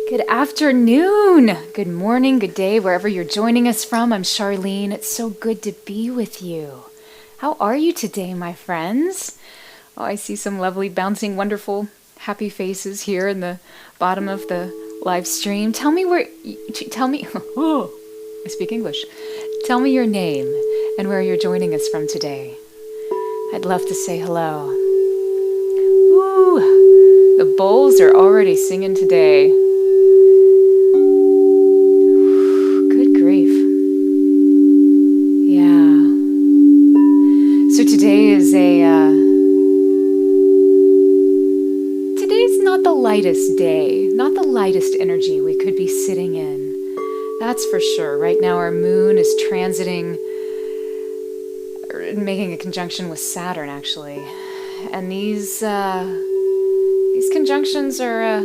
Good afternoon, good morning, good day, wherever you're joining us from. I'm Charlene. It's so good to be with you. How are you today, my friends? Oh, I see some lovely, bouncing, wonderful, happy faces here in the bottom of the live stream. Tell me, oh, I speak English. Tell me your name and where you're joining us from today. I'd love to say hello. Ooh, the bowls are already singing today. So today's not the lightest day, not the lightest energy we could be sitting in. That's for sure. Right now our moon is transiting, making a conjunction with Saturn actually. And these conjunctions are a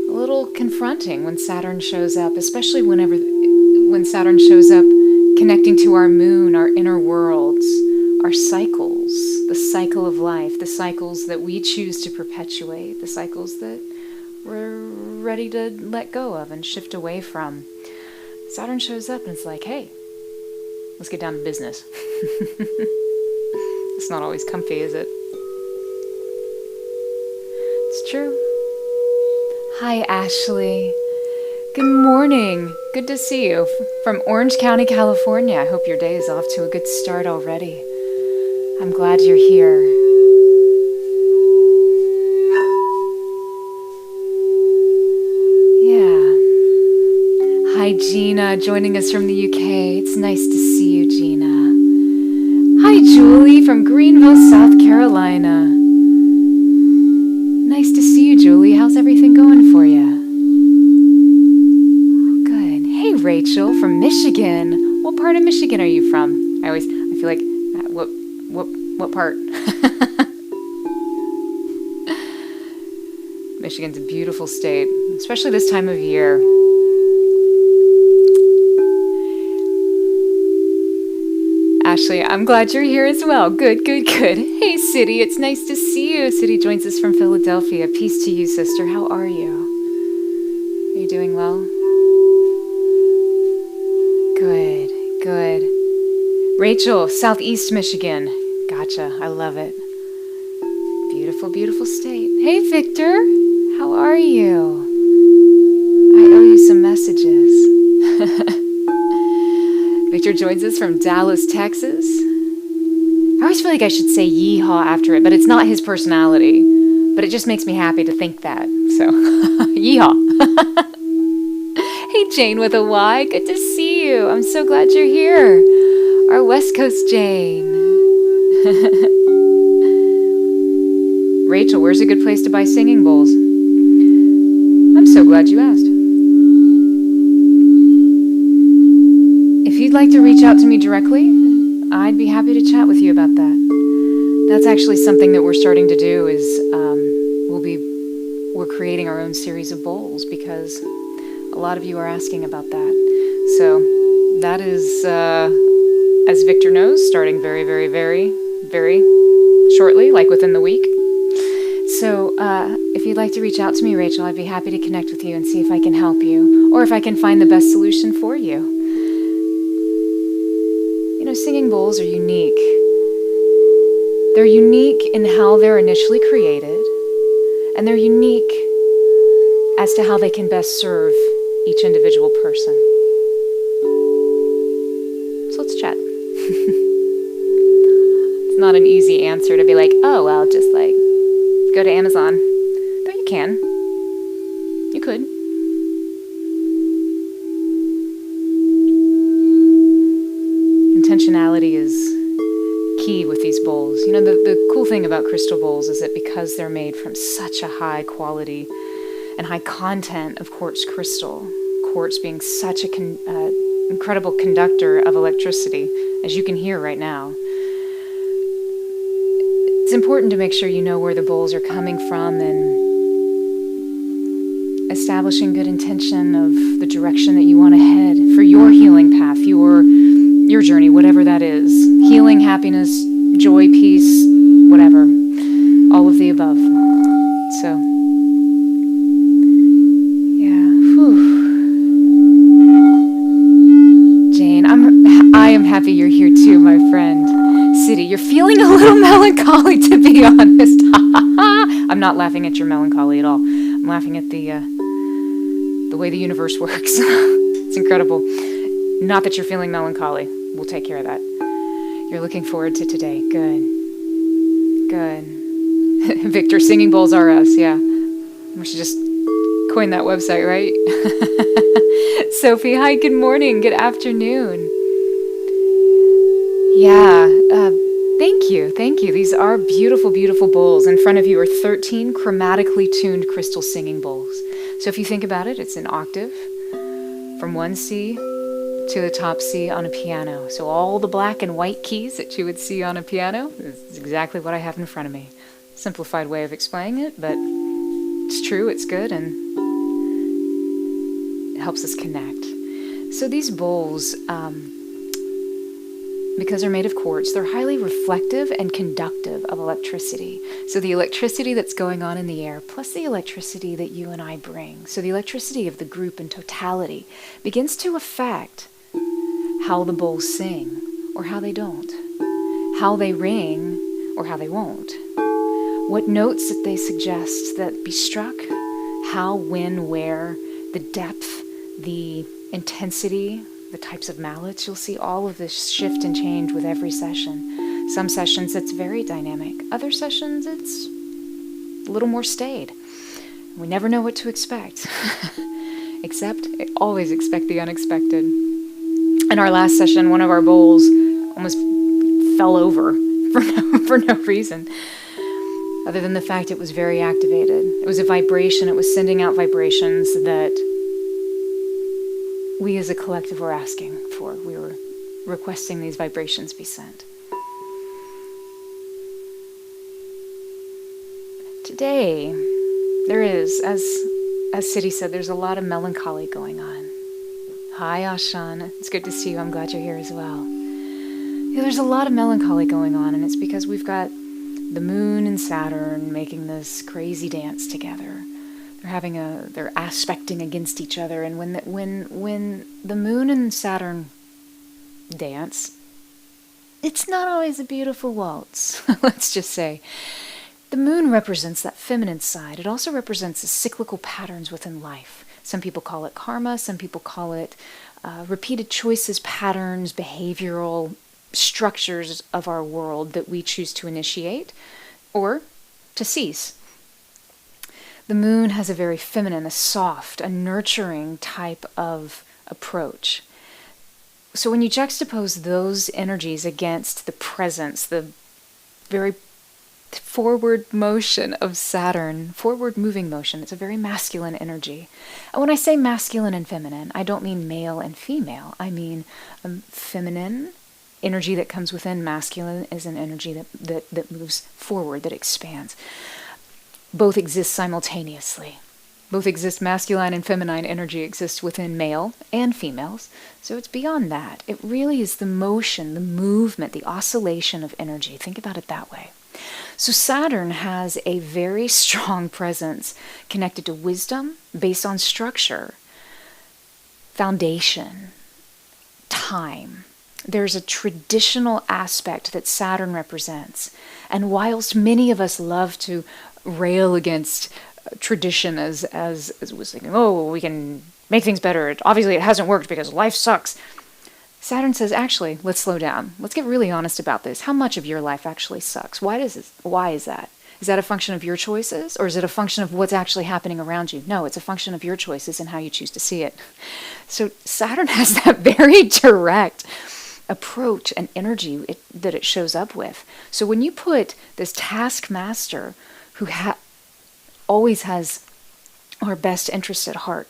little confronting when Saturn shows up, especially when Saturn shows up connecting to our moon, our inner worlds. Our cycles, the cycle of life, the cycles that we choose to perpetuate, the cycles that we're ready to let go of and shift away from. Saturn shows up and it's like, hey, let's get down to business. It's not always comfy, is it? It's true. Hi, Ashley. Good morning. Good to see you from Orange County, California. I hope your day is off to a good start already. I'm glad you're here. Yeah. Hi, Gina, joining us from the UK. It's nice to see you, Gina. Hi, Julie from Greenville, South Carolina. Nice to see you, Julie. How's everything going for you? Oh, good. Hey, Rachel from Michigan. What part of Michigan are you from? I feel like, what part? Michigan's a beautiful state, especially this time of year. Ashley, I'm glad you're here as well. Good. Hey, City, it's nice to see you. City joins us from Philadelphia. Peace to you, sister. How are you? Are you doing well? Good. Rachel, Southeast Michigan. Gotcha. I love it. Beautiful, beautiful state. Hey, Victor. How are you? I owe you some messages. Victor joins us from Dallas, Texas. I always feel like I should say yeehaw after it, but it's not his personality. But it just makes me happy to think that. So, yeehaw. Hey, Jane with a Y. Good to see you. I'm so glad you're here. Our West Coast Jane. Rachel, where's a good place to buy singing bowls? I'm so glad you asked. If you'd like to reach out to me directly, I'd be happy to chat with you about that. That's actually something that we're starting to do is we're creating our own series of bowls because a lot of you are asking about that. So that is, as Victor knows, starting very, very, very, very shortly, like within the week. So if you'd like to reach out to me, Rachel, I'd be happy to connect with you and see if I can help you or if I can find the best solution for you. You know, singing bowls are unique. They're unique in how they're initially created, and they're unique as to how they can best serve each individual person. So let's chat. It's not an easy answer to be like, oh, well, just like, go to Amazon. Though you can. You could. Intentionality is key with these bowls. You know, the cool thing about crystal bowls is that because they're made from such a high quality and high content of quartz crystal, quartz being such an incredible conductor of electricity, as you can hear right now, it's important to make sure you know where the bowls are coming from and establishing good intention of the direction that you want to head for your healing path, your journey, whatever that is. Healing, happiness, joy, peace, whatever. All of the above. So, yeah. happy you're here too, my friend. City, you're feeling a little melancholy, to be honest. I'm not laughing at your melancholy at all. I'm laughing at the way the universe works. It's incredible. Not that you're feeling melancholy. We'll take care of that. You're looking forward to today. Good. Good. Victor, Singing Bowls Are Us. Yeah. We should just coin that website, right? Sophie, hi, good morning, good afternoon. Yeah, thank you. These are beautiful, beautiful bowls. In front of you are 13 chromatically tuned crystal singing bowls. So if you think about it, it's an octave from one C to the top C on a piano. So all the black and white keys that you would see on a piano is exactly what I have in front of me. Simplified way of explaining it, but it's true, it's good, and it helps us connect. So these bowls, because they're made of quartz, they're highly reflective and conductive of electricity. So the electricity that's going on in the air, plus the electricity that you and I bring, so the electricity of the group in totality, begins to affect how the bowls sing or how they don't, how they ring or how they won't, what notes that they suggest that be struck, how, when, where, the depth, the intensity, the types of mallets. You'll see all of this shift and change with every session. Some sessions it's very dynamic. Other sessions it's a little more staid. We never know what to expect. Except, always expect the unexpected. In our last session, one of our bowls almost fell over for no reason, other than the fact it was very activated. It was a vibration. It was sending out vibrations that we as a collective were asking for. We were requesting these vibrations be sent. Today, there is, as City said, there's a lot of melancholy going on. Hi, Ashan. It's good to see you. I'm glad you're here as well. Yeah, there's a lot of melancholy going on, and it's because we've got the moon and Saturn making this crazy dance together. They're aspecting against each other, and when the moon and Saturn dance, it's not always a beautiful waltz. Let's just say. The moon represents that feminine side. It also represents the cyclical patterns within life. Some people call it karma. Some people call it repeated choices, patterns, behavioral structures of our world that we choose to initiate or to cease. The moon has a very feminine, a soft, a nurturing type of approach. So when you juxtapose those energies against the presence, the very forward motion of Saturn, forward moving motion, it's a very masculine energy. And when I say masculine and feminine, I don't mean male and female. I mean feminine energy that comes within. Masculine is an energy that moves forward, that expands. Both exist simultaneously. Both exist, masculine and feminine energy exists within male and females. So it's beyond that. It really is the motion, the movement, the oscillation of energy. Think about it that way. So Saturn has a very strong presence connected to wisdom based on structure, foundation, time. There's a traditional aspect that Saturn represents. And whilst many of us love to rail against tradition as was thinking, oh, we can make things better. Obviously, it hasn't worked because life sucks. Saturn says, actually, let's slow down. Let's get really honest about this. How much of your life actually sucks? Why is that? Is that a function of your choices, or is it a function of what's actually happening around you? No, it's a function of your choices and how you choose to see it. So Saturn has that very direct approach and energy that it shows up with. So when you put this taskmaster who always has our best interest at heart,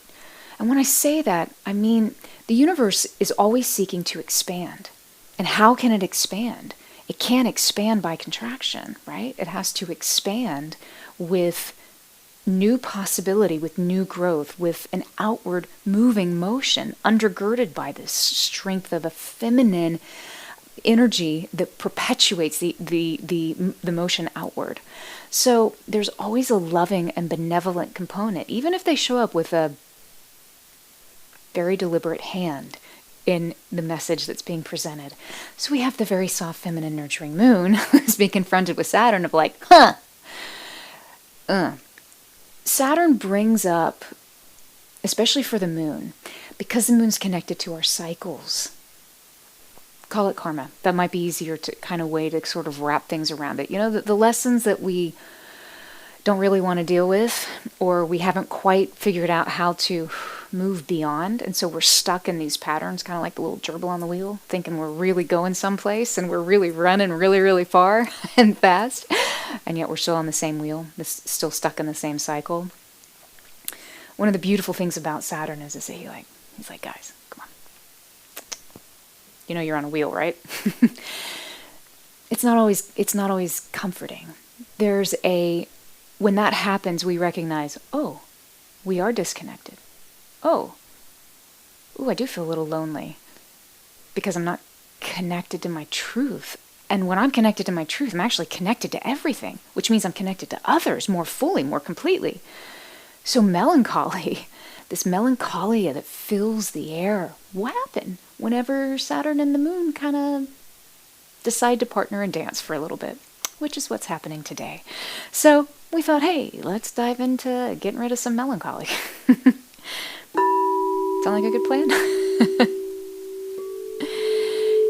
and when I say that, I mean the universe is always seeking to expand. And how can it expand? It can't expand by contraction, right? It has to expand with new possibility, with new growth, with an outward moving motion undergirded by this strength of a feminine energy that perpetuates the motion outward. So there's always a loving and benevolent component, even if they show up with a very deliberate hand. in the message that's being presented. So we have the very soft, feminine, nurturing moon who's being confronted with Saturn of like, Saturn brings up, especially for the moon, because the moon's connected to our cycles. Call it karma. That might be easier to kind of way to sort of wrap things around it. You know, the lessons that we don't really want to deal with, or we haven't quite figured out how to move beyond, and so we're stuck in these patterns, kind of like the little gerbil on the wheel, thinking we're really going someplace, and we're really running really, really far and fast, and yet we're still on the same wheel, still stuck in the same cycle. One of the beautiful things about Saturn is that he's like, guys, come on. You know you're on a wheel, right? It's not always comforting. When that happens, we recognize, oh, we are disconnected. I do feel a little lonely because I'm not connected to my truth. And when I'm connected to my truth, I'm actually connected to everything, which means I'm connected to others more fully, more completely. So melancholy, this melancholia that fills the air, what happened whenever Saturn and the moon kind of decide to partner and dance for a little bit, which is what's happening today. So we thought, hey, let's dive into getting rid of some melancholy. Sound like a good plan?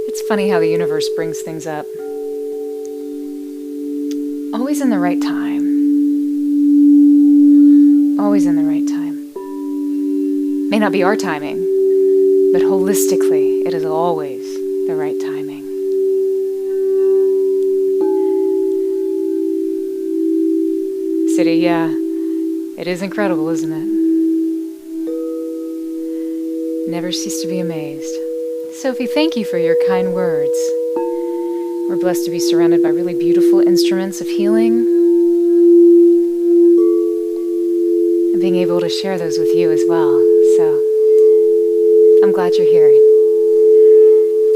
It's funny how the universe brings things up. Always in the right time. Always in the right time. May not be our timing, but holistically, it is always the right timing. City, yeah, it is incredible, isn't it? Never cease to be amazed. Sophie, thank you for your kind words. We're blessed to be surrounded by really beautiful instruments of healing and being able to share those with you as well. So I'm glad you're here.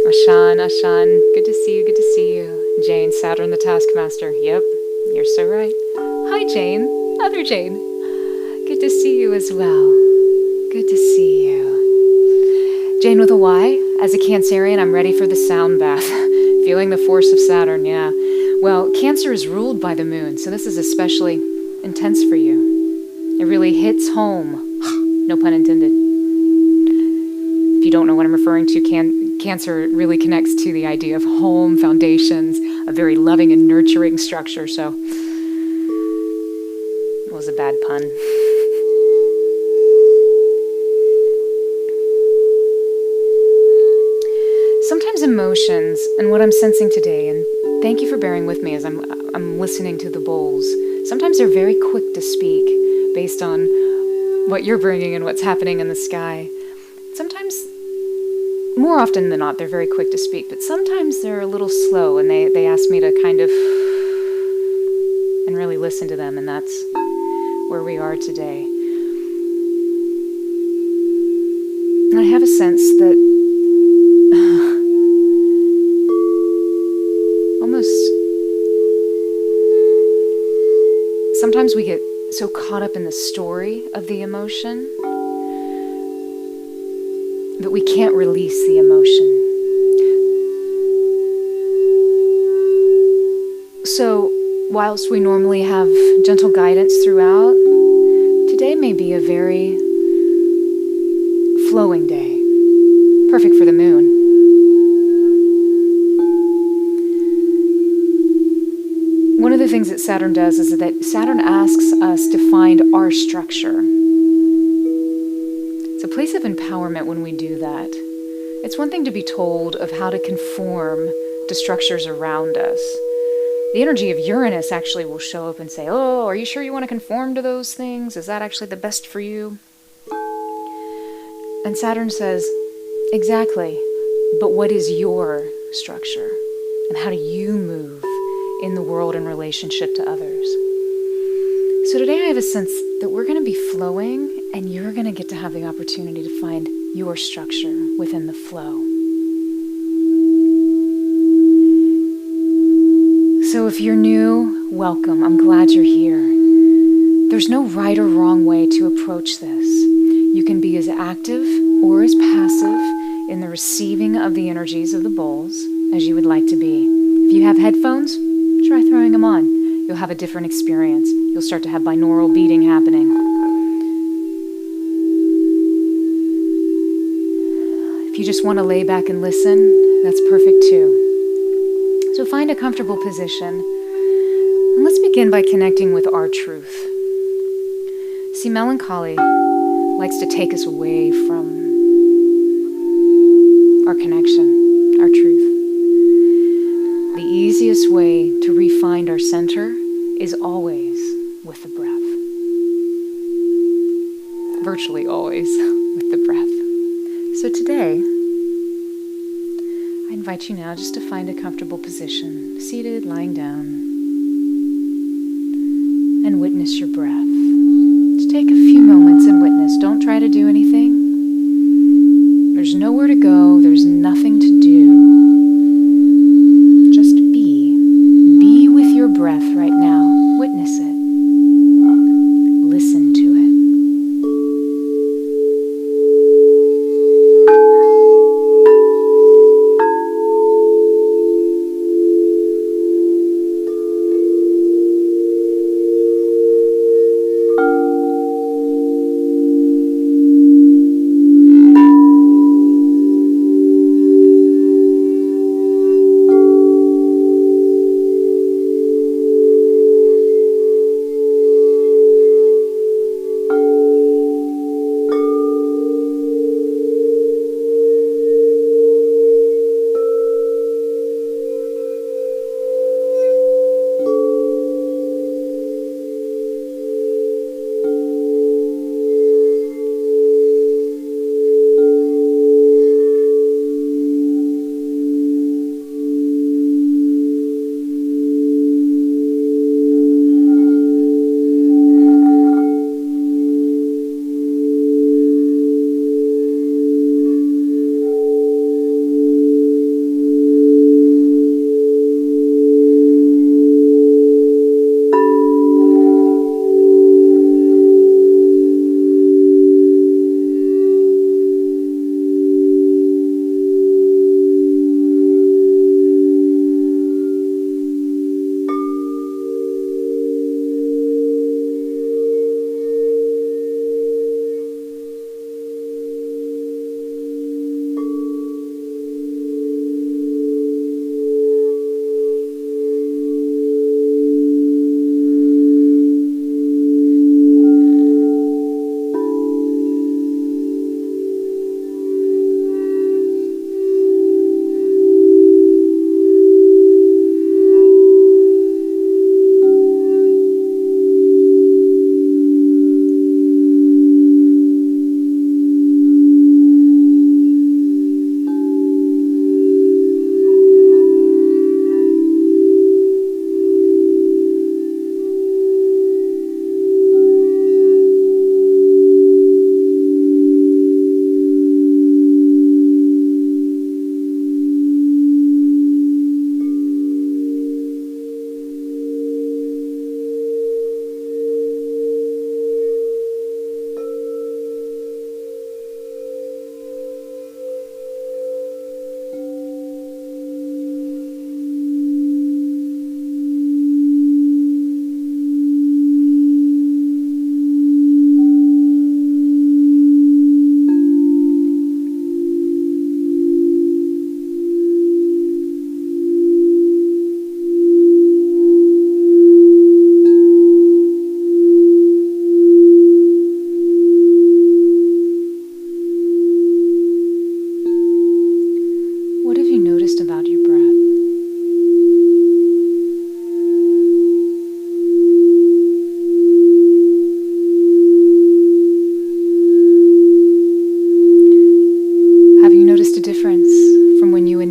Ashan, good to see you. Jane, Saturn the Taskmaster. Yep, you're so right. Hi, Jane. Other Jane. Good to see you as well. Good to see you. Jane with a Y. As a Cancerian, I'm ready for the sound bath. Feeling the force of Saturn, yeah. Well, Cancer is ruled by the moon, so this is especially intense for you. It really hits home. No pun intended. If you don't know what I'm referring to, Cancer really connects to the idea of home, foundations, a very loving and nurturing structure, so it was a bad pun. Sometimes emotions, and what I'm sensing today, and thank you for bearing with me as I'm listening to the bowls, sometimes they're very quick to speak based on what you're bringing and what's happening in the sky. Sometimes, more often than not, they're very quick to speak, but sometimes they're a little slow, and they ask me to kind of and really listen to them, and that's where we are today. And I have a sense that sometimes we get so caught up in the story of the emotion that we can't release the emotion. So, whilst we normally have gentle guidance throughout, today may be a very flowing day, perfect for the moon. One of the things that Saturn does is that Saturn asks us to find our structure. It's a place of empowerment when we do that. It's one thing to be told of how to conform to structures around us. The energy of Uranus actually will show up and say, oh, are you sure you want to conform to those things? Is that actually the best for you? And Saturn says, exactly, but what is your structure? And how do you move in the world in relationship to others? So today I have a sense that we're going to be flowing, and you're going to get to have the opportunity to find your structure within the flow. So if you're new, welcome. I'm glad you're here. There's no right or wrong way to approach this. You can be as active or as passive. in the receiving of the energies of the bowls as you would like to be. If you have headphones, try throwing them on. You'll have a different experience. You'll start to have binaural beating happening. If you just want to lay back and listen, that's perfect too. So find a comfortable position, and let's begin by connecting with our truth. See, melancholy likes to take us away from our connection, our truth. The easiest way to re-find our center is always with the breath. Virtually always with the breath. So today, I invite you now just to find a comfortable position, seated, lying down, and witness your breath. Just take a few moments and witness. Don't try to do anything. There's nowhere to go. There's nothing to do. Just be. Be with your breath right now. Witness it. Listen to it.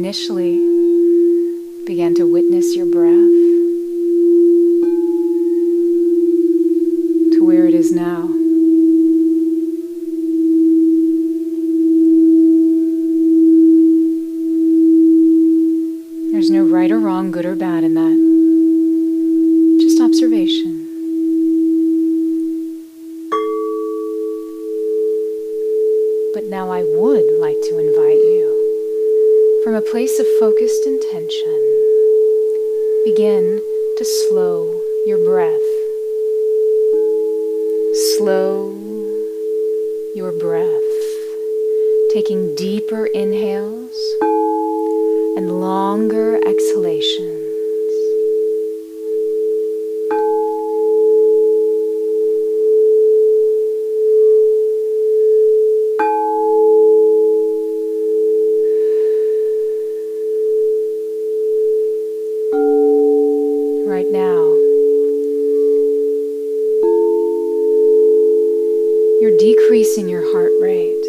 initially began to witness your breath to where it is now. There's no right or wrong, good or bad in that. Just observation. But now I would like to invite you From a place of focused intention, begin to slow your breath. Slow your breath, taking deeper inhales and longer exhalations. Right now, you're decreasing your heart rate,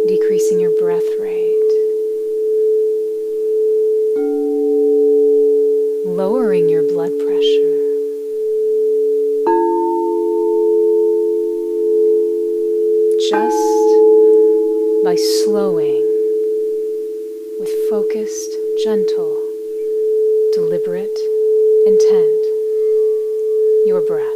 decreasing your breath rate, lowering your blood pressure. Just by slowing with focused, gentle, deliberate intent, your breath.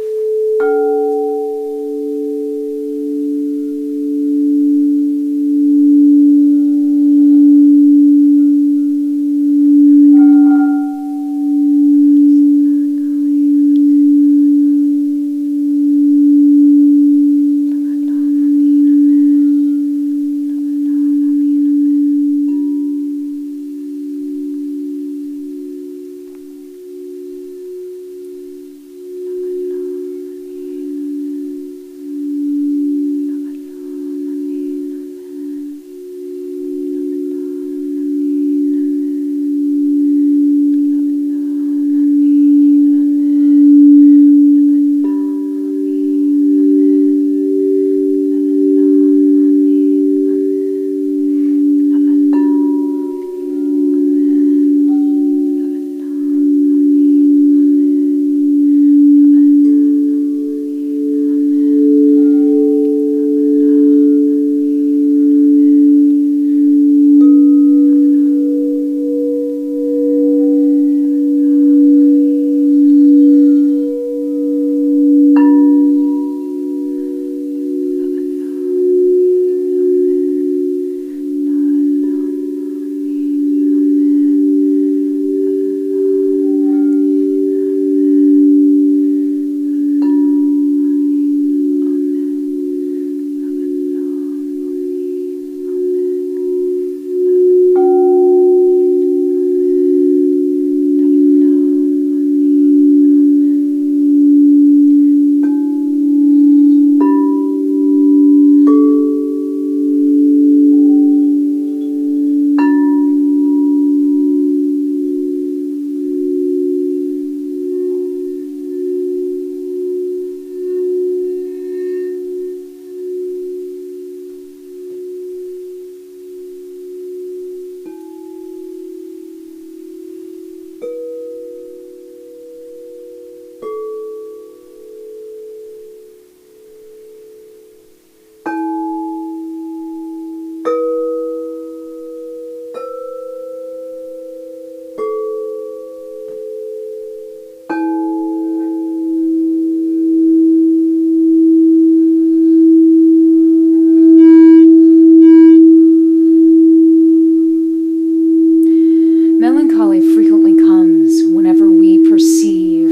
Melancholy frequently comes whenever we perceive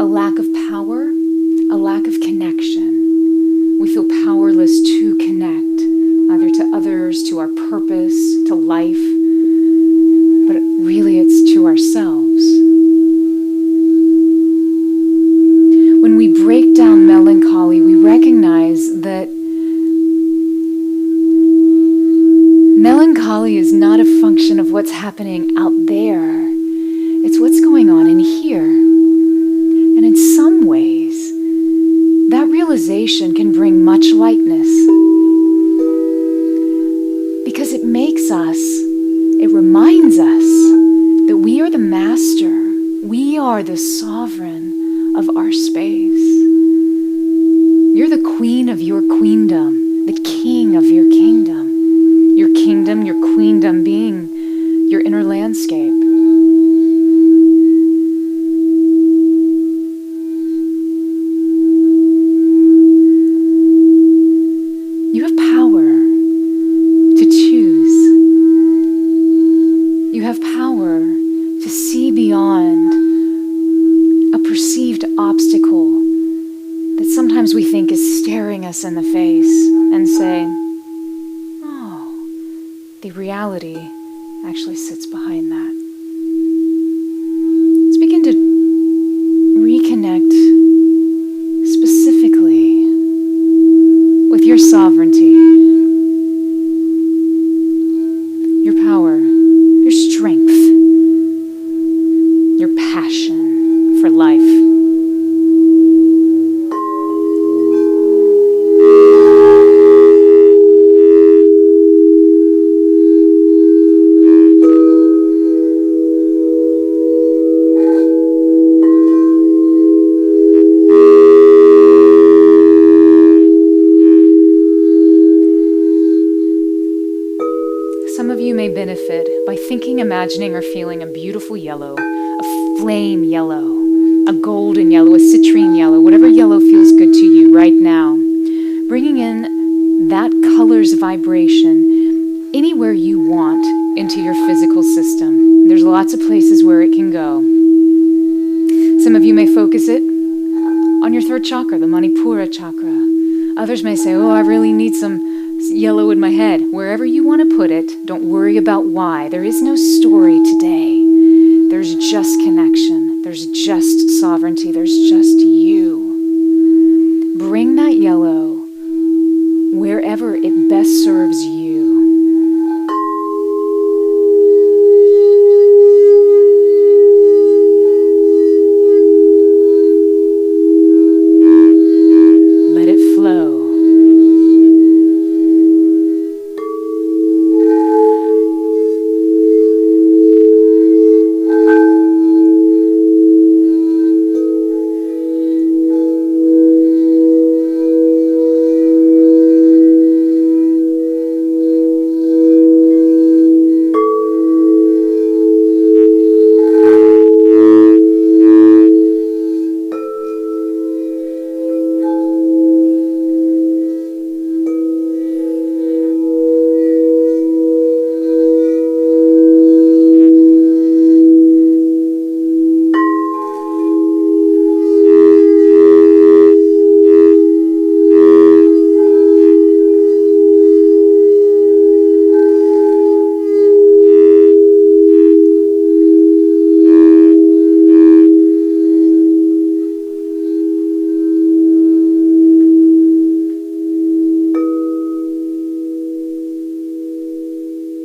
a lack of power, a lack of connection. We feel powerless to connect, either to others, to our purpose, to life, but really it's to ourselves. When we break down melancholy, we recognize that melancholy is not a function of what's happening out there. It's what's going on in here. And in some ways, that realization can bring much lightness because it makes us, it reminds us that we are the master. We are the sovereign of our space. You're the queen of your queendom, the king of your kingdom. Your kingdom, your queendom being your inner landscape. You have power to think is staring us in the face and say, oh, the reality actually sits behind that. Let's begin to reconnect specifically with your sovereignty, your power, your strength, your passion for life. Some of you may benefit by thinking, imagining, or feeling a beautiful yellow, a flame yellow, a golden yellow, a citrine yellow, whatever yellow feels good to you right now. Bringing in that color's vibration anywhere you want into your physical system. There's lots of places where it can go. Some of you may focus it on your third chakra, the Manipura chakra. Others may say, oh, I really need some yellow in my head. Wherever you want to put it, don't worry about why. There is no story today. There's just connection. There's just sovereignty. There's just you. Bring that yellow wherever it best serves you. Let it flow.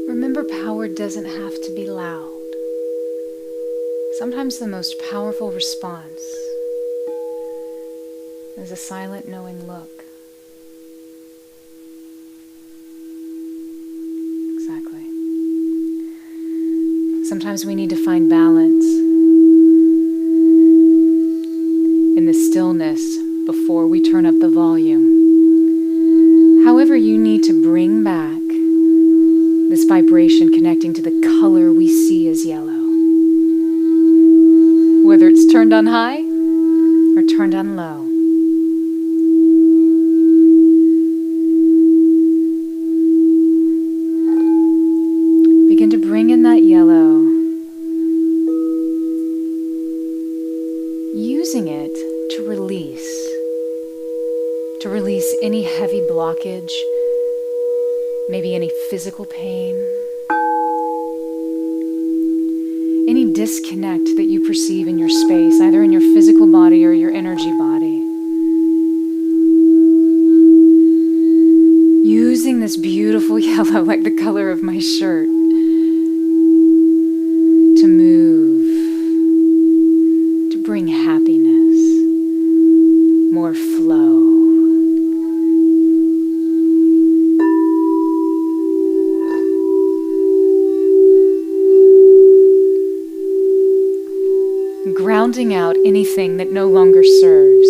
Remember, power doesn't have to be loud. Sometimes the most powerful response is a silent, knowing look. Exactly. Sometimes we need to find balance in the stillness before we turn up the volume. However, you need to bring back this vibration connecting to the color we see as yellow. Whether it's turned on high or turned on low. Begin to bring in that yellow, using it to release any heavy blockage, maybe any physical pain, any disconnect that you perceive in your space, either in your physical body or your energy body. Using this beautiful yellow, like the color of my shirt, to move, to bring happiness, more flow. Grounding out anything that no longer serves.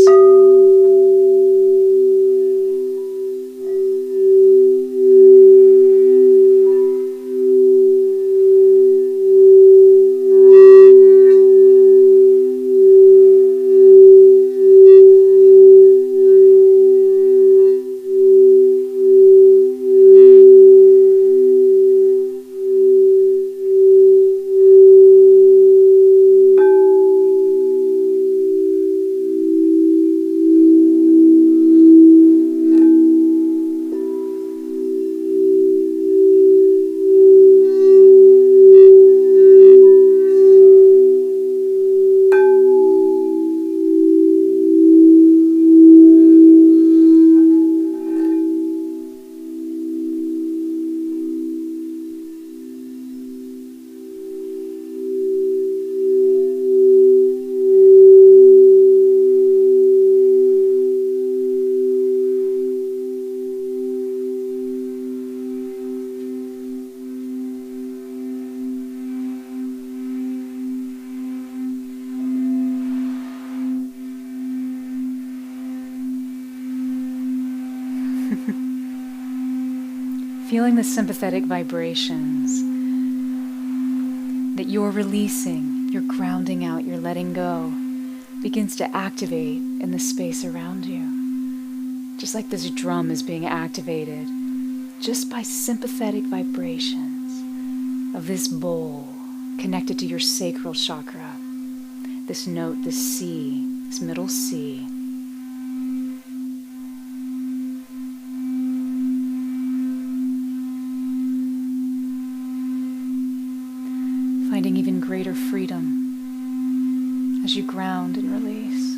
feeling the sympathetic vibrations that you're releasing, you're grounding out, you're letting go, begins to activate in the space around you. Just like this drum is being activated just by sympathetic vibrations of this bowl connected to your sacral chakra. This note, this C, this middle C. Finding even greater freedom as you ground and release.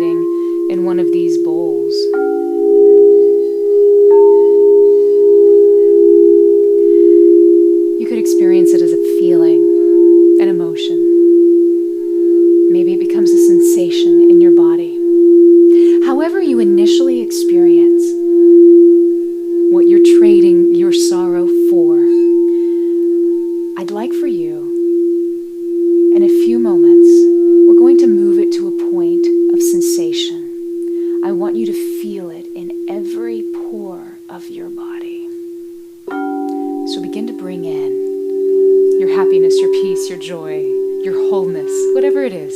participating in one of these bowls. You could experience it as a feeling, an emotion. Maybe it becomes a sensation in your body. However you initially experience what you're trading your sorrow for, I'd like for you, in a few moments, we're going to move it to a point of sensation. I want you to feel it in every pore of your body. So begin to bring in your happiness, your peace, your joy, your wholeness, whatever it is.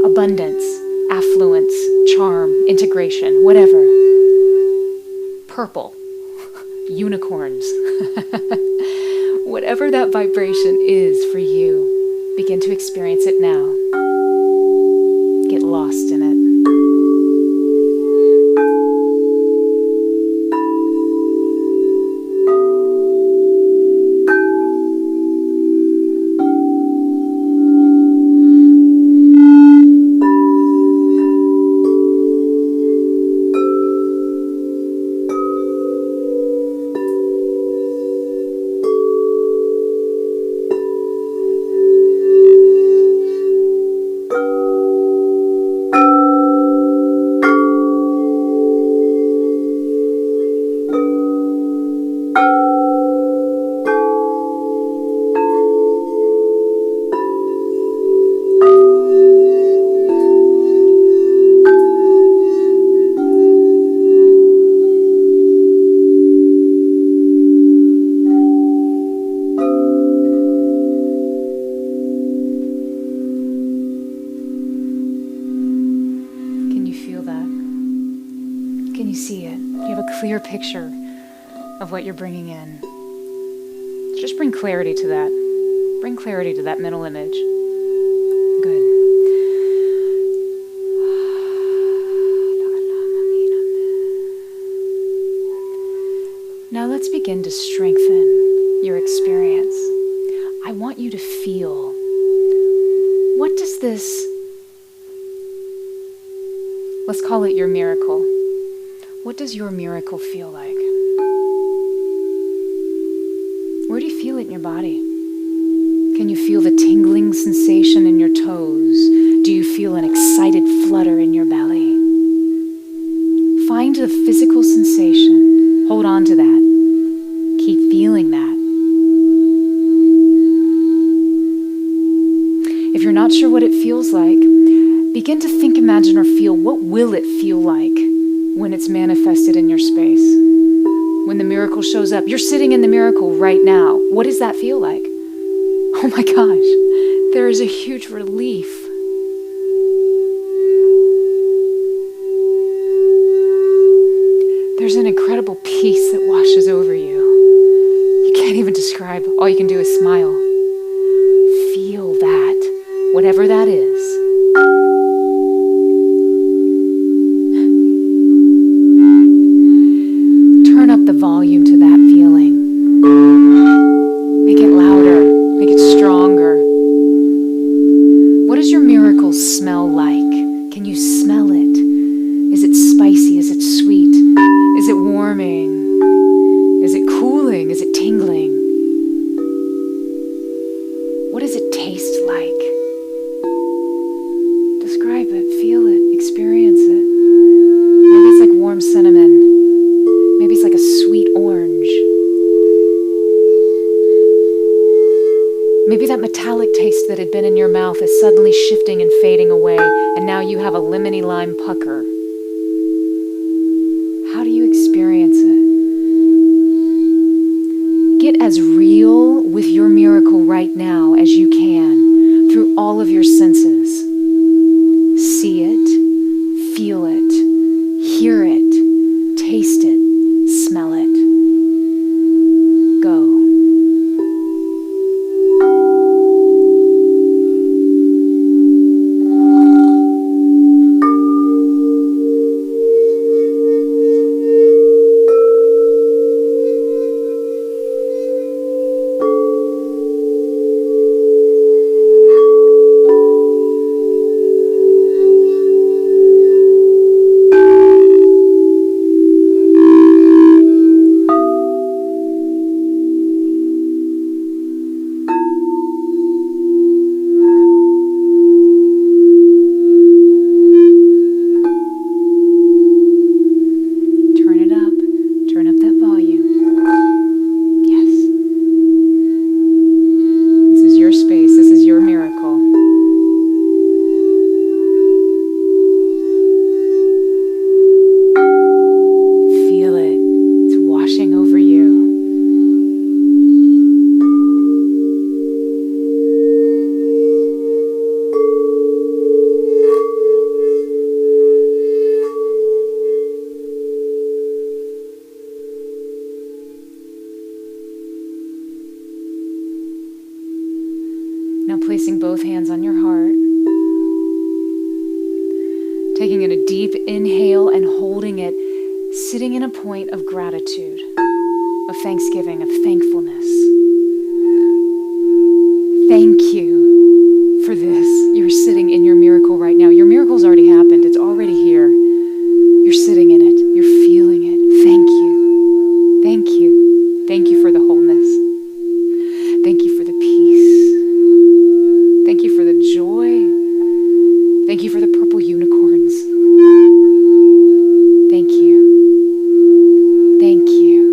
Abundance, affluence, charm, integration, whatever. Purple, unicorns. Whatever that vibration is for you, begin to experience it now. Get lost in it. Clear picture of what you're bringing in. Just bring clarity to that. Bring clarity to that mental image. Good. Now let's begin to strengthen your experience. I want you to feel, what does this, let's call it your miracle. What does your miracle feel like? Where do you feel it in your body? Can you feel the tingling sensation in your toes? Do you feel an excited flutter in your belly? Find the physical sensation. Hold on to that. Keep feeling that. If you're not sure what it feels like, begin to think, imagine, or feel, what will it feel like when it's manifested in your space? When the miracle shows up, you're sitting in the miracle right now. What does that feel like? Oh my gosh, there is a huge relief. There's an incredible peace that washes over you. You can't even describe. All you can do is smile. Feel that, whatever that is. Turn up the volume to that feeling. Make it louder. Make it stronger. What does your miracle smell like? Can you smell it? Is it spicy? Is it sweet? Is it warming? Is it cooling? Is it tingling? What does it taste like? Describe it, feel it, experience it. Maybe it's like warm cinnamon. Maybe it's like a sweet orange. Maybe that metallic taste that had been in your mouth is suddenly shifting and fading away, and now you have a lemony lime pucker. How do you experience it? Get as real with your miracle right now as you can through all of your senses. See it, feel it, hear it, taste it, smell it. Go. Taking in a deep inhale and holding it, sitting in a point of gratitude, of thanksgiving, of thankfulness. Thank you for this. You're sitting in your miracle right now. Your miracle's already happened. It's already here. You're sitting in it. You're feeling it. Thank you. Thank you. Thank you for the wholeness. Thank you for the peace. Thank you for the joy. Thank you for the purple unicorns. Thank you. Thank you.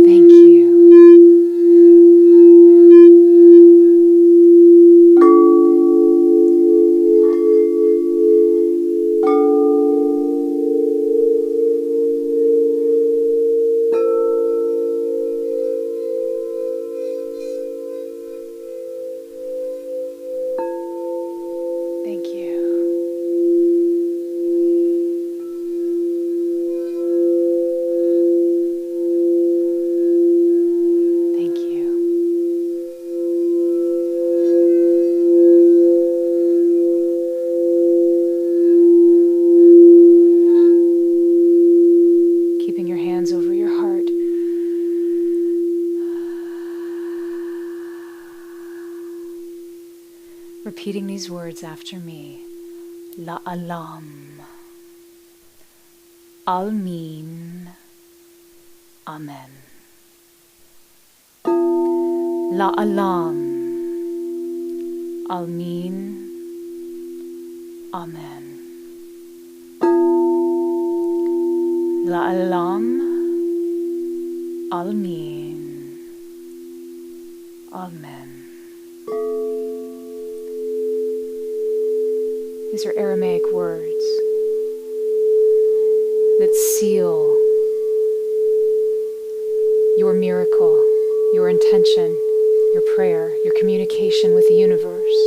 Thank you. Thank you. Thank you. Keeping your hands over your heart. Repeating these words after me. La alam. Almin. Amen. La alam. Almin. Amen. La alam. Almin. Amen. These are Aramaic words that seal your miracle, your intention, your prayer, your communication with the universe,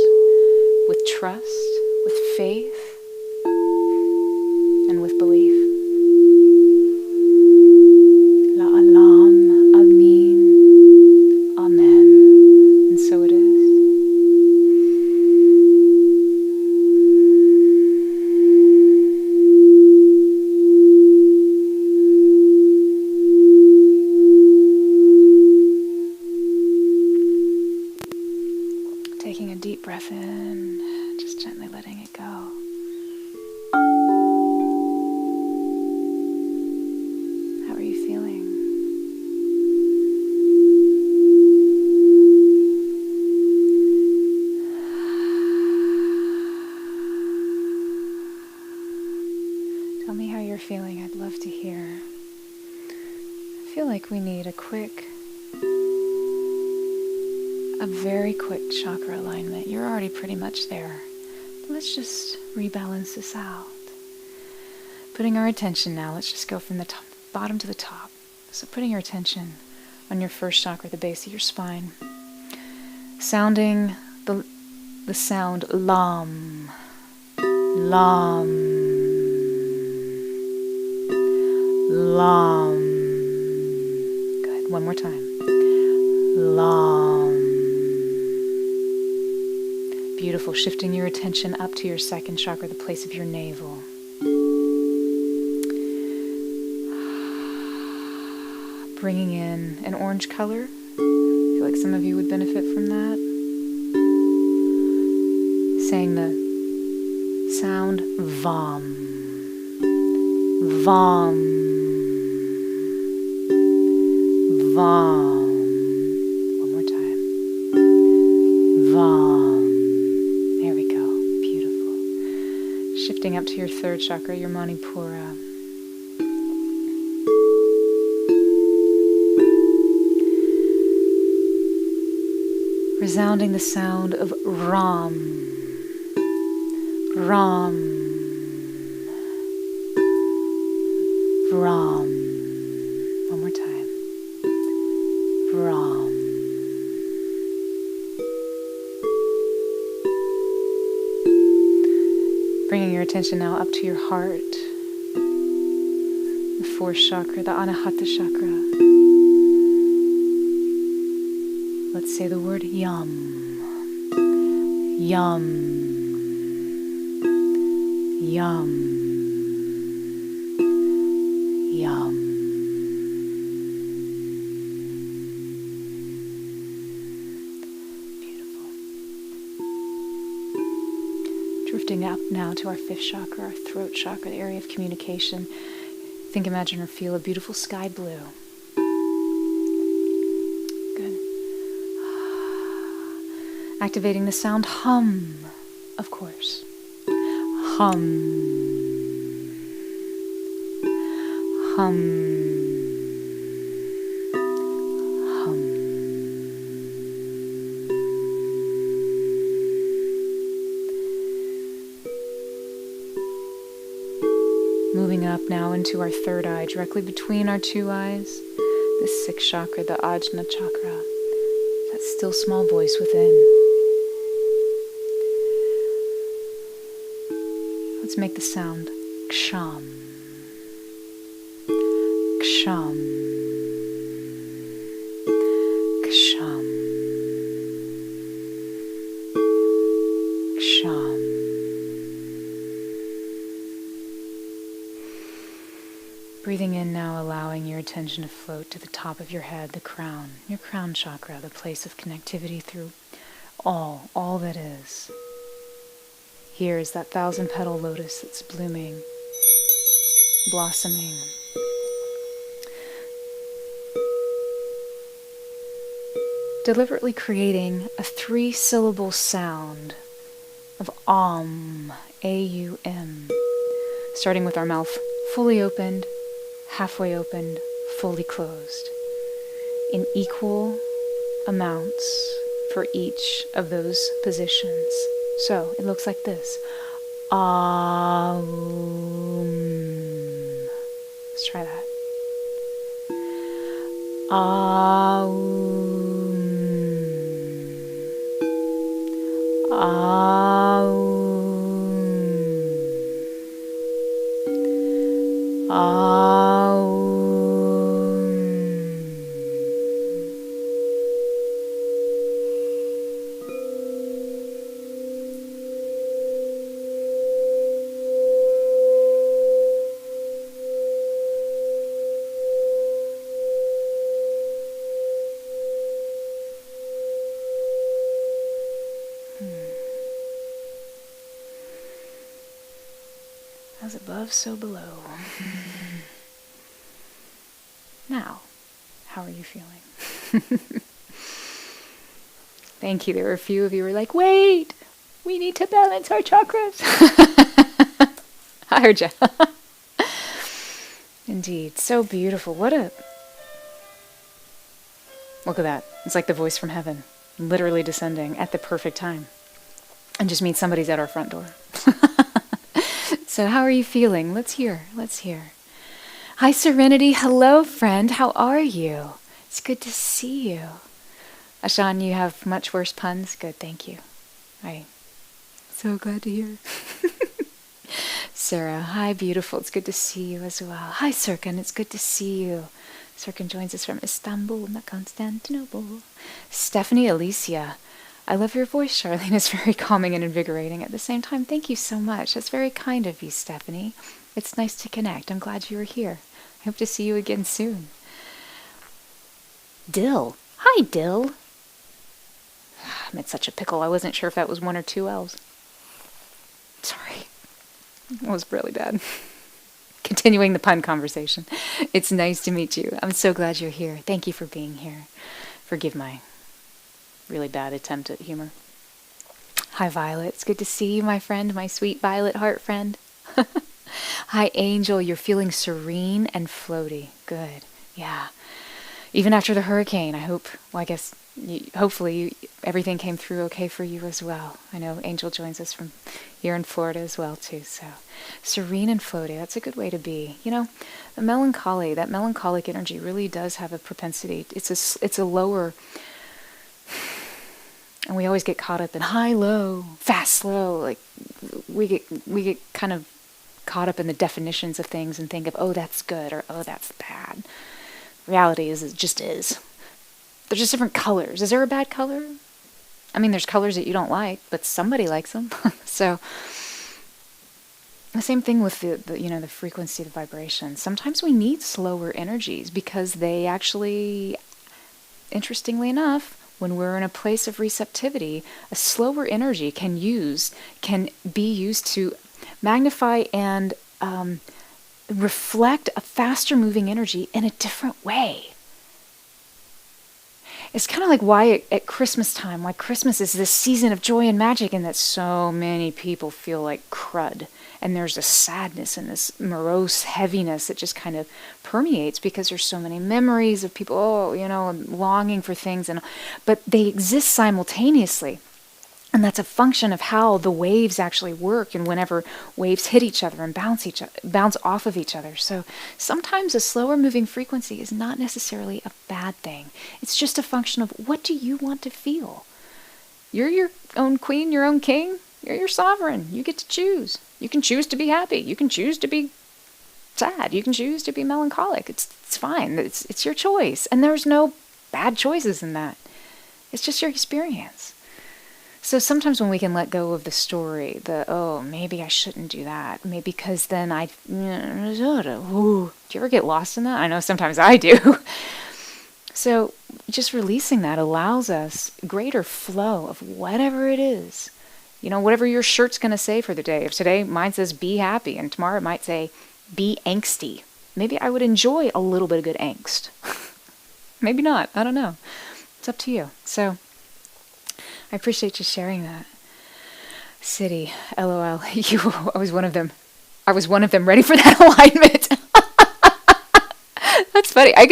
with trust, with faith, and with belief. La alam, amin, amen. And so it is. Taking a deep breath in, just gently letting it go. How are you feeling? Tell me how you're feeling. I'd love to hear. I feel like we need a very quick chakra alignment. You're already pretty much there. Let's just rebalance this out. Putting our attention now, let's just go from the top, bottom to the top. So putting your attention on your first chakra, the base of your spine. Sounding the sound lam. Lam. Lam. Good. One more time. Lam. Beautiful. Shifting your attention up to your second chakra, the place of your navel. Bringing in an orange color. I feel like some of you would benefit from that. Saying the sound vam. Vam. Vam. One more time. Vam. There we go. Beautiful. Shifting up to your third chakra, your Manipura. Resounding the sound of Ram. Ram. Ram. One more time. Ram. Bringing your attention now up to your heart. The fourth chakra, the Anahata chakra. Let's say the word yum. Yum. Yum. Yum. Beautiful. Drifting up now to our fifth chakra, our throat chakra, the area of communication. Think, imagine, or feel a beautiful sky blue. Good. Activating the sound hum, of course. Hum. Hum. Hum. Moving up now into our third eye, directly between our two eyes, the sixth chakra, the Ajna chakra, that still small voice within. Let's make the sound ksham. Ksham. Ksham. Ksham. Breathing in now, allowing your attention to float to the top of your head, the crown, your crown chakra, the place of connectivity through all that is. Here is that 1,000-petal lotus that's blooming, blossoming. Deliberately creating a 3-syllable sound of Om, A-U-M, starting with our mouth fully opened, halfway opened, fully closed, in equal amounts for each of those positions. So it looks like this. Aum. Let's try that. Aum. Aum. Aum. As above, so below. Now, how are you feeling? Thank you. There were a few of you who were like, wait, we need to balance our chakras. I heard you. Indeed. So beautiful. Look at that. It's like the voice from heaven, literally descending at the perfect time. And just means somebody's at our front door. So how are you feeling? Let's hear. Hi, Serenity. Hello, friend. How are you? It's good to see you. Ashan, you have much worse puns? Good, thank you. So glad to hear. Sarah, hi, beautiful. It's good to see you as well. Hi, Serkan. It's good to see you. Serkan joins us from Istanbul, not Constantinople. Stephanie Alicia. I love your voice, Charlene. It's very calming and invigorating at the same time. Thank you so much. That's very kind of you, Stephanie. It's nice to connect. I'm glad you were here. I hope to see you again soon. Dill. Hi, Dill. I'm in such a pickle. I wasn't sure if that was one or two L's. Sorry. That was really bad. Continuing the pun conversation. It's nice to meet you. I'm so glad you're here. Thank you for being here. Forgive my really bad attempt at humor. Hi, Violet. It's good to see you, my friend, my sweet Violet heart friend. Hi, Angel. You're feeling serene and floaty. Good. Yeah. Even after the hurricane, hopefully everything came through okay for you as well. I know Angel joins us from here in Florida as well, too. So serene and floaty, that's a good way to be. You know, the melancholy, that melancholic energy really does have a propensity. It's a lower... And we always get caught up in high, low, fast, slow. Like we get kind of caught up in the definitions of things and think of, oh, that's good or oh, that's bad. Reality is, it just is. They're just different colors. Is there a bad color? I mean, there's colors that you don't like, but somebody likes them. So The same thing with the frequency, the vibration. Sometimes we need slower energies because they actually, interestingly enough, when we're in a place of receptivity, a slower energy can be used to magnify and reflect a faster moving energy in a different way. It's kind of like why at Christmas time, why Christmas is this season of joy and magic, and that so many people feel like crud. And there's a sadness and this morose heaviness that just kind of permeates because there's so many memories of people, longing for things, but they exist simultaneously. And that's a function of how the waves actually work, and whenever waves hit each other and bounce off of each other. So sometimes a slower moving frequency is not necessarily a bad thing. It's just a function of, what do you want to feel? You're your own queen, your own king. You're your sovereign. You get to choose. You can choose to be happy. You can choose to be sad. You can choose to be melancholic. It's fine. It's your choice. And there's no bad choices in that. It's just your experience. So sometimes when we can let go of the story, maybe I shouldn't do that. Maybe because then do you ever get lost in that? I know sometimes I do. So just releasing that allows us greater flow of whatever it is. Whatever your shirt's going to say for the day. If today mine says be happy, and tomorrow it might say be angsty. Maybe I would enjoy a little bit of good angst. Maybe not. I don't know. It's up to you. So I appreciate you sharing that. City, LOL. I was one of them. I was one of them ready for that alignment. That's funny. I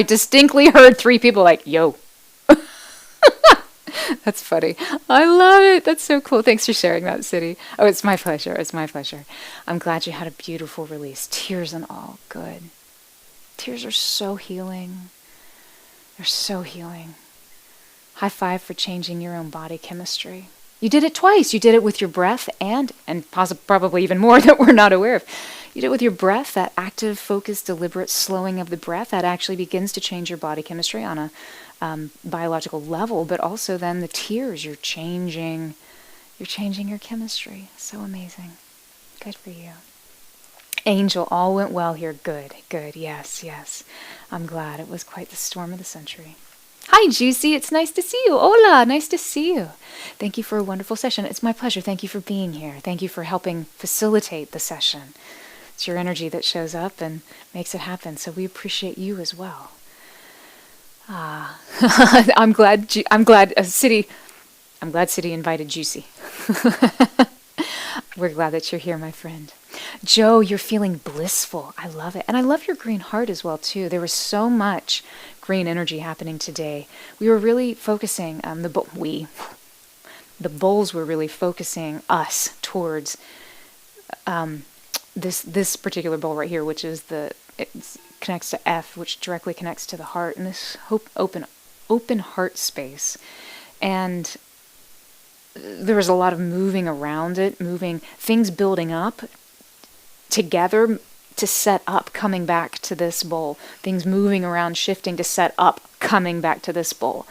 distinctly heard 3 people like, yo. That's funny. I love it. That's so cool. Thanks for sharing that, City. Oh, it's my pleasure. It's my pleasure. I'm glad you had a beautiful release. Tears and all. Good. Tears are so healing. They're so healing. High five for changing your own body chemistry. You did it twice. You did it with your breath and probably even more that we're not aware of. You did it with your breath, that active, focused, deliberate slowing of the breath that actually begins to change your body chemistry on a biological level, but also then the tears, you're changing your chemistry. So amazing. Good for you. Angel, all went well here. Good. Yes. I'm glad. It was quite the storm of the century. Hi, Juicy. It's nice to see you. Hola. Nice to see you. Thank you for a wonderful session. It's my pleasure. Thank you for being here. Thank you for helping facilitate the session. It's your energy that shows up and makes it happen. So we appreciate you as well. I'm glad City invited Juicy. We're glad that you're here, my friend. Joe, you're feeling blissful. I love it. And I love your green heart as well, too. There was so much green energy happening today. We were really focusing, the bowls were really focusing us towards this particular bowl right here, which is it connects to F, which directly connects to the heart, and this open heart space. And there was a lot of moving around it, things building up together to set up, coming back to this bowl. Things moving around, shifting to set up, coming back to this bowl.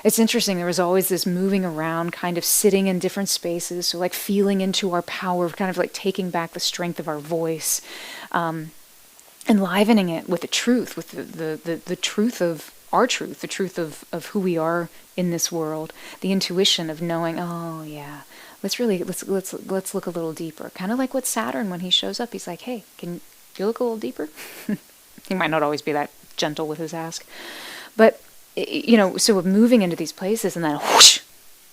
It's interesting, there was always this moving around, kind of sitting in different spaces, so like feeling into our power, kind of like taking back the strength of our voice, enlivening it with the truth, with the truth of our truth, the truth of who we are in this world, the intuition of knowing, oh yeah, let's look a little deeper. Kind of like what Saturn, when he shows up, he's like, hey, can you look a little deeper? He might not always be that gentle with his ask, but so of moving into these places and then whoosh,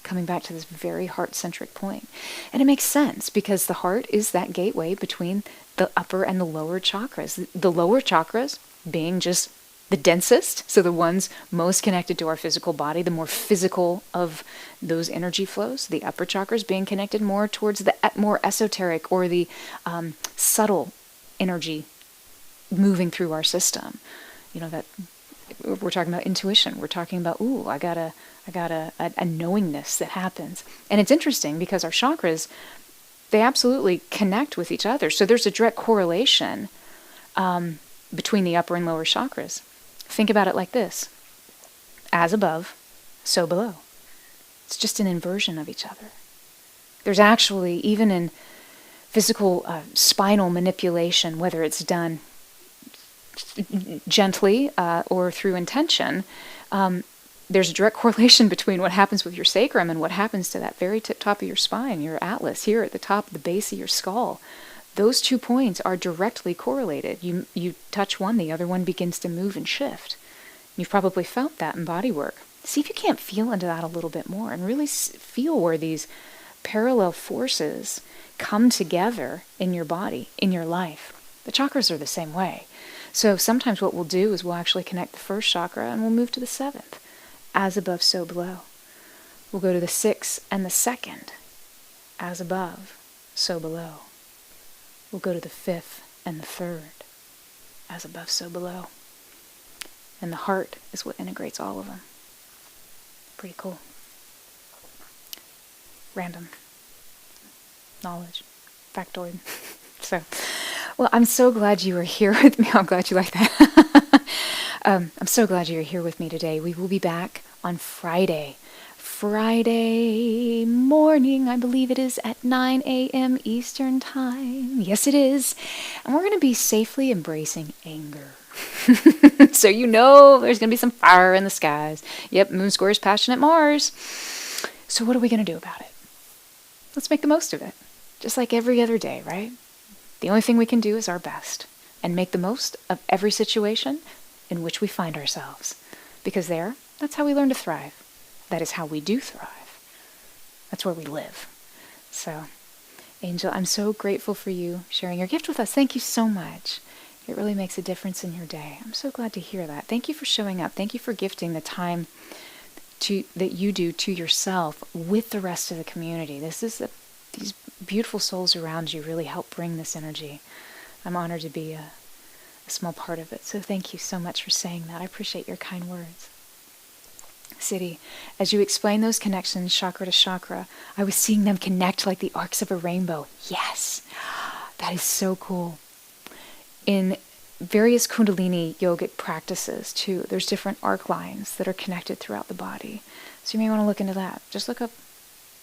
coming back to this very heart-centric point. And it makes sense because the heart is that gateway between the upper and the lower chakras. The lower chakras being just the densest, so the ones most connected to our physical body, the more physical of those energy flows. The upper chakras being connected more towards the more esoteric or the subtle energy moving through our system. That we're talking about intuition. We're talking about, I got a knowingness that happens. And it's interesting because our chakras, they absolutely connect with each other. So there's a direct correlation between the upper and lower chakras. Think about it like this. As above, so below. It's just an inversion of each other. There's actually, even in physical spinal manipulation, whether it's done gently or through intention, there's a direct correlation between what happens with your sacrum and what happens to that very top of your spine, your atlas, here at the top, the base of your skull. Those 2 points are directly correlated. You touch one, the other one begins to move and shift. You've probably felt that in body work. See if you can't feel into that a little bit more and really feel where these parallel forces come together in your body, in your life. The chakras are the same way. So sometimes what we'll do is we'll actually connect the first chakra and we'll move to the 7th. As above, so below. We'll go to the 6th and the 2nd. As above, so below. We'll go to the 5th and the 3rd. As above, so below. And the heart is what integrates all of them. Pretty cool. Random knowledge. Factoid. So, well, I'm so glad you were here with me. I'm glad you like that. I'm so glad you're here with me today. We will be back on Friday morning, I believe it is, at 9 a.m. Eastern Time. Yes, it is. And we're going to be safely embracing anger. So you know there's going to be some fire in the skies. Yep, Moon squares passionate Mars. So what are we going to do about it? Let's make the most of it. Just like every other day, right? The only thing we can do is our best and make the most of every situation in which we find ourselves. Because that's how we learn to thrive. That is how we do thrive. That's where we live. So, Angel, I'm so grateful for you sharing your gift with us. Thank you so much. It really makes a difference in your day. I'm so glad to hear that. Thank you for showing up. Thank you for gifting the time that you do to yourself with the rest of the community. These beautiful souls around you really help bring this energy. I'm honored to be a small part of it. So thank you so much for saying that. I appreciate your kind words. City, as you explain those connections chakra to chakra, I was seeing them connect like the arcs of a rainbow. Yes, that is so cool. In various Kundalini yogic practices too, there's different arc lines that are connected throughout the body. So you may want to look into that. Just look up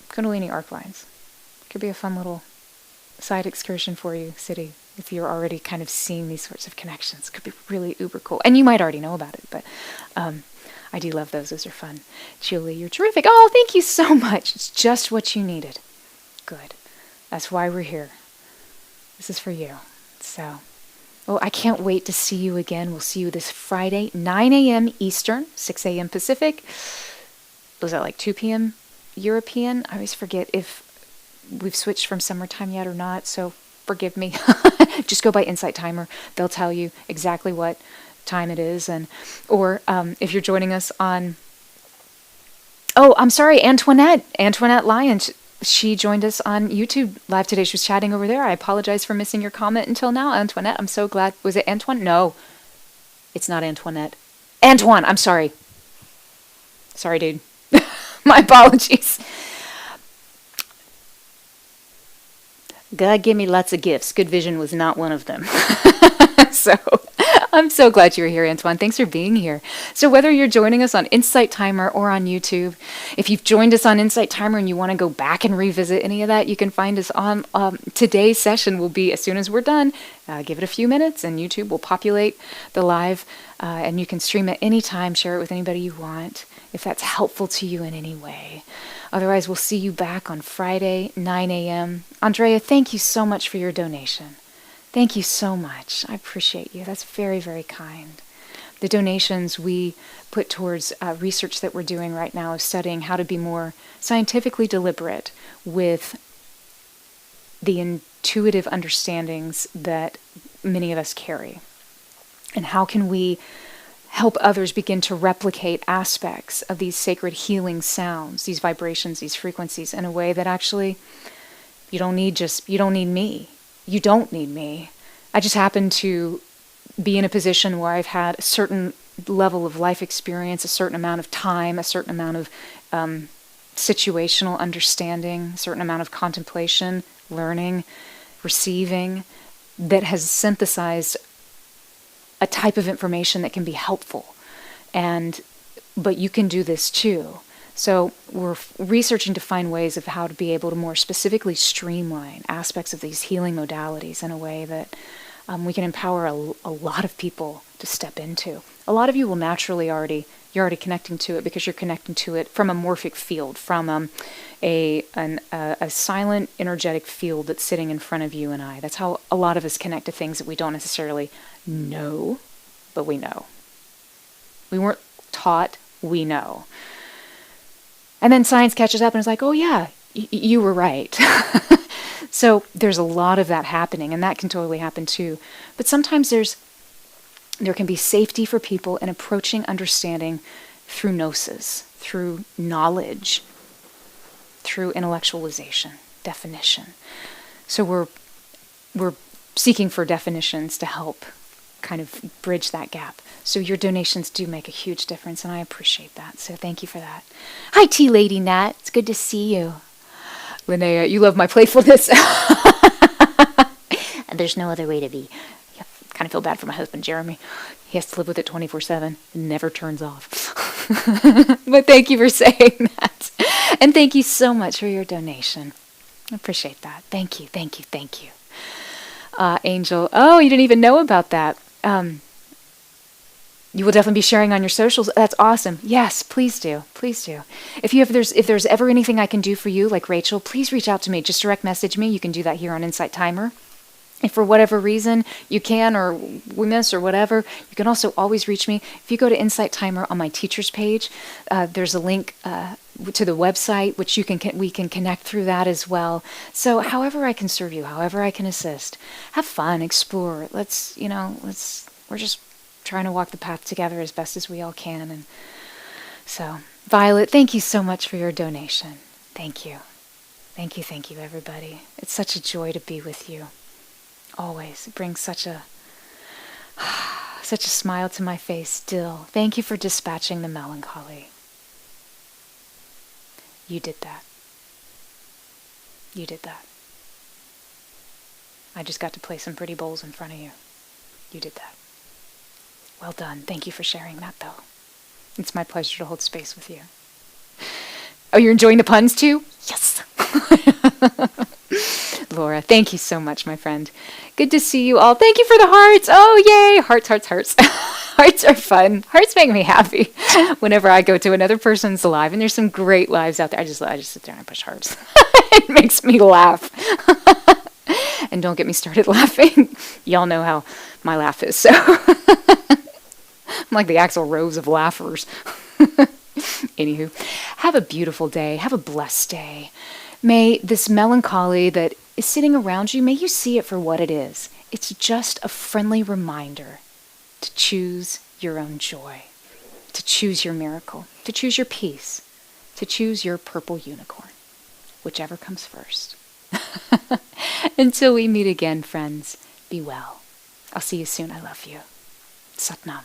Kundalini arc lines. Could be a fun little side excursion for you, City, if you're already kind of seeing these sorts of connections. It could be really uber cool. And you might already know about it, but I do love those. Those are fun. Julie, you're terrific. Oh, thank you so much. It's just what you needed. Good. That's why we're here. This is for you. So, I can't wait to see you again. We'll see you this Friday, 9 a.m. Eastern, 6 a.m. Pacific. Was that like 2 p.m. European? I always forget if we've switched from summertime yet or not, so forgive me. Just go by Insight Timer. They'll tell you exactly what time it is. Or if you're joining us on... Oh, I'm sorry, Antoinette Lyons. She joined us on YouTube live today. She was chatting over there. I apologize for missing your comment until now, Antoinette. I'm so glad. Was it Antoine? No, it's not Antoinette. Antoine, I'm sorry. Sorry, dude. My apologies. God gave me lots of gifts. Good vision was not one of them. So I'm so glad you're here, Antoine. Thanks for being here. So whether you're joining us on Insight Timer or on YouTube, if you've joined us on Insight Timer and you want to go back and revisit any of that, you can find us on today's session will be as soon as we're done. Give it a few minutes and YouTube will populate the live and you can stream it anytime, share it with anybody you want if that's helpful to you in any way. Otherwise, we'll see you back on Friday, 9 a.m. Andrea, thank you so much for your donation. Thank you so much. I appreciate you. That's very, very kind. The donations we put towards research that we're doing right now of studying how to be more scientifically deliberate with the intuitive understandings that many of us carry. And how can we help others begin to replicate aspects of these sacred healing sounds, these vibrations, these frequencies in a way that actually you don't need me. You don't need me. I just happen to be in a position where I've had a certain level of life experience, a certain amount of time, a certain amount of situational understanding, a certain amount of contemplation, learning, receiving, that has synthesized a type of information that can be helpful. But you can do this too. So we're researching to find ways of how to be able to more specifically streamline aspects of these healing modalities in a way that we can empower a lot of people to step into. A lot of you will naturally you're already connecting to it because you're connecting to it from a morphic field, from a silent energetic field that's sitting in front of you and I. That's how a lot of us connect to things that we don't necessarily know, but we know. We weren't taught, we know. And then science catches up and is like, oh yeah, you were right. So there's a lot of that happening, and that can totally happen too. But sometimes there can be safety for people in approaching understanding through gnosis, through knowledge, through intellectualization, definition. So we're seeking for definitions to help kind of bridge that gap. So your donations do make a huge difference, and I appreciate that. So thank you for that. Hi, Tea Lady Nat. It's good to see you. Linnea, you love my playfulness. There's no other way to be. I kind of feel bad for my husband, Jeremy. He has to live with it 24/7. It never turns off. But thank you for saying that. And thank you so much for your donation. I appreciate that. Thank you, thank you, thank you. Angel, oh, you didn't even know about that. You will definitely be sharing on your socials. That's awesome. Yes, please do. Please do. If there's ever anything I can do for you, like Rachel, please reach out to me. Just direct message me. You can do that here on Insight Timer. If for whatever reason you can or we miss or whatever, you can also always reach me. If you go to Insight Timer on my teacher's page, there's a link to the website, which we can connect through that as well. So however I can serve you, however I can assist, have fun, explore. We're just trying to walk the path together as best as we all can. And so, Violet, thank you so much for your donation. Thank you. Thank you, everybody. It's such a joy to be with you. Always. It brings such a smile to my face still. Thank you for dispatching the melancholy. You did that. You did that. I just got to play some pretty bowls in front of you. You did that. Well done. Thank you for sharing that, though. It's my pleasure to hold space with you. Oh, you're enjoying the puns, too? Yes! Laura, thank you so much, my friend. Good to see you all. Thank you for the hearts. Oh, yay. Hearts, hearts, hearts. Hearts are fun. Hearts make me happy whenever I go to another person's live. And there's some great lives out there. I just sit there and I push hearts. It makes me laugh. And don't get me started laughing. Y'all know how my laugh is. So I'm like the Axl Rose of laughers. Anywho, have a beautiful day. Have a blessed day. May this melancholy that is sitting around you, may you see it for what it is. It's just a friendly reminder to choose your own joy, to choose your miracle, to choose your peace, to choose your purple unicorn, whichever comes first. Until we meet again, friends, be well. I'll see you soon. I love you. Sat Nam.